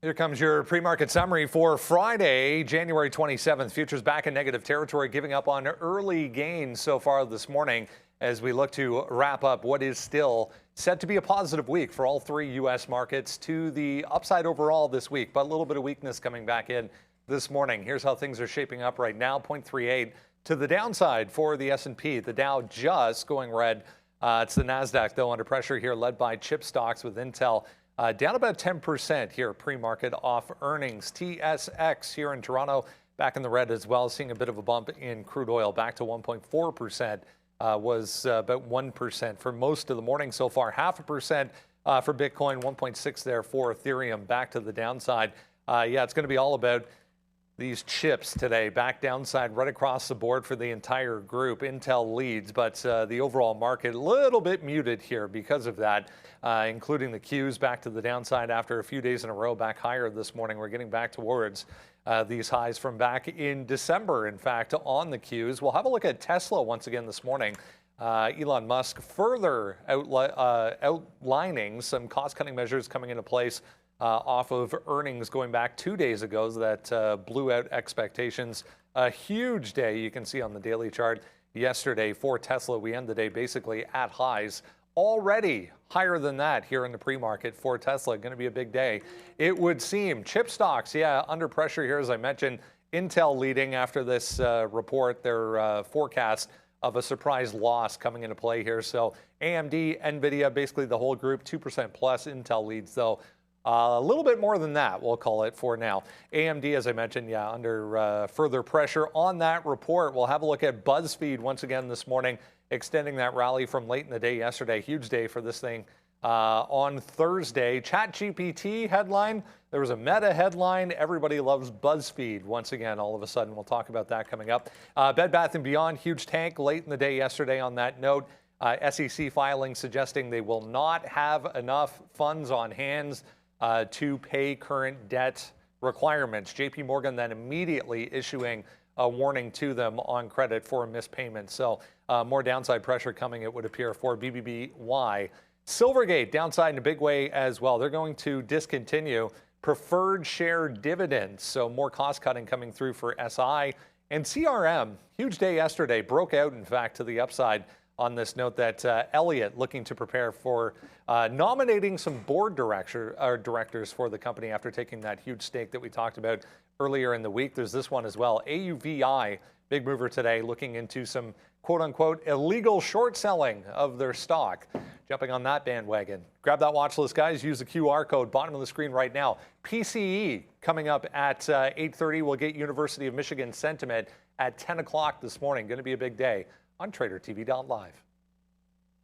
Here comes your pre-market summary for Friday, January 27th. Futures back in negative territory, giving up on early gains so far this morning as we look to wrap up what is still set to be a positive week for all three U.S. markets to the upside overall this week, but a little bit of weakness coming back in this morning. Here's how things are shaping up right now. 0.38 to the downside for the S&P. The Dow just going red. It's the NASDAQ, though, under pressure here, led by chip stocks with Intel. Down about 10% here, pre-market off earnings. TSX here in Toronto back in the red as well, seeing a bit of a bump in crude oil back to 1.4%. Was about 1% for most of the morning so far. 0.5% for Bitcoin, 1.6 there for Ethereum, back to the downside. Yeah, it's going to be all about these chips today. Back downside right across the board for the entire group. Intel leads, but the overall market a little bit muted here because of that, including the Qs back to the downside after a few days in a row, back higher this morning. We're getting back towards these highs from back in December, in fact, on the Qs. We'll have a look at Tesla once again this morning. Elon Musk further outlining some cost-cutting measures coming into place off of earnings going back 2 days ago that blew out expectations. A huge day you can see on the daily chart yesterday for Tesla. We end the day basically at highs. Already higher than that here in the pre-market for Tesla. Going to be a big day, it would seem. Chip stocks, yeah, under pressure here, as I mentioned. Intel leading after this report, their forecast of a surprise loss coming into play here. So AMD, NVIDIA, basically the whole group, 2% plus. Intel leads, though. A little bit more than that, we'll call it for now. AMD, as I mentioned, yeah, under further pressure on that report. We'll have a look at BuzzFeed once again this morning, extending that rally from late in the day yesterday. Huge day for this thing on Thursday. ChatGPT headline. There was a Meta headline. Everybody loves BuzzFeed once again all of a sudden. We'll talk about that coming up. Bed Bath & Beyond, huge tank late in the day yesterday on that note. SEC filing suggesting they will not have enough funds on hands to pay current debt requirements. JP Morgan then immediately issuing a warning to them on credit for missed payments. So more downside pressure coming, it would appear, for BBBY. Silvergate downside in a big way as well. They're going to discontinue preferred share dividends. So more cost cutting coming through for SI. And CRM, huge day yesterday, broke out, in fact, to the upside on this note that Elliott looking to prepare for nominating some board directors for the company after taking that huge stake that we talked about earlier in the week. There's this one as well. AUVI, big mover today, looking into some quote-unquote illegal short selling of their stock. Jumping on that bandwagon. Grab that watch list, guys. Use the QR code, bottom of the screen right now. PCE coming up at 8:30. We'll get University of Michigan sentiment at 10 o'clock this morning. Going to be a big day on TraderTV.Live.